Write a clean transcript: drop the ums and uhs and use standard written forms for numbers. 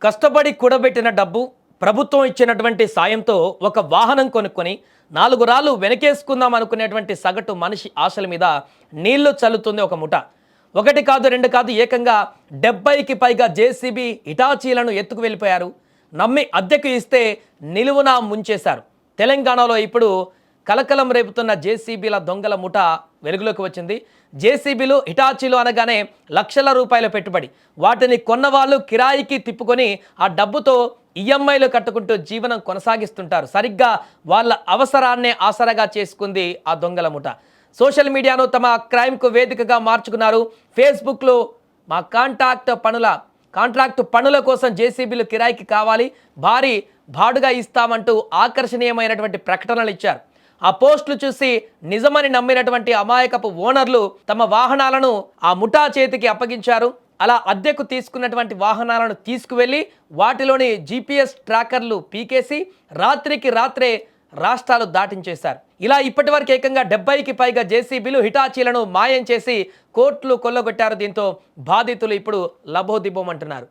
కష్టపడి కూడబెట్టిన డబ్బు ప్రభుత్వం ఇచ్చినటువంటి సాయంతో ఒక వాహనం కొనుక్కొని 4 రాళ్ళు వెనకేసుకుందాం అనుకునేటువంటి సగటు మనిషి ఆశల మీద నీళ్లు చల్లుతుంది ఒక ముఠ. ఒకటి కాదు రెండు కాదు ఏకంగా 70కి పైగా జేసీబీ ఇటాచీలను ఎత్తుకు వెళ్ళిపోయారు. నమ్మి అద్దెకు ఇస్తే నిలువునా ముంచేశారు. తెలంగాణలో ఇప్పుడు కలకలం రేపుతున్న జేసీబీల దొంగల ముఠ వెలుగులోకి వచ్చింది. జేసీబీలు హిటాచీలు అనగానే లక్షల రూపాయల పెట్టుబడి. వాటిని కొన్నవాళ్ళు కిరాయికి తిప్పుకొని ఆ డబ్బుతో ఈఎంఐలు కట్టుకుంటూ జీవనం కొనసాగిస్తుంటారు. సరిగ్గా వాళ్ళ అవసరాన్నే ఆసరాగా చేసుకుంది ఆ దొంగల ముఠ. సోషల్ మీడియాను తమ క్రైమ్కు వేదికగా మార్చుకున్నారు. ఫేస్బుక్లో మా కాంట్రాక్ట్ పనుల కోసం జేసీబీలు కిరాయికి కావాలి, భారీ బాడుగా ఇస్తామంటూ ఆకర్షణీయమైనటువంటి ప్రకటనలు ఇచ్చారు. ఆ పోస్టులు చూసి నిజమని నమ్మినటువంటి అమాయకపు ఓనర్లు తమ వాహనాలను ఆ ముఠా చేతికి అప్పగించారు. అలా అద్దెకు తీసుకున్నటువంటి వాహనాలను తీసుకువెళ్ళి వాటిలోని జీపీఎస్ ట్రాకర్లు పీకేసి రాత్రికి రాత్రే రాష్ట్రాలు దాటించేశారు. ఇలా ఇప్పటి వరకు ఏకంగా 70కి పైగా జేసీబీలు హిటాచీలను మాయం చేసి కోట్లు కొల్లగొట్టారు. దీంతో బాధితులు ఇప్పుడు లబోదిబోమంటున్నారు.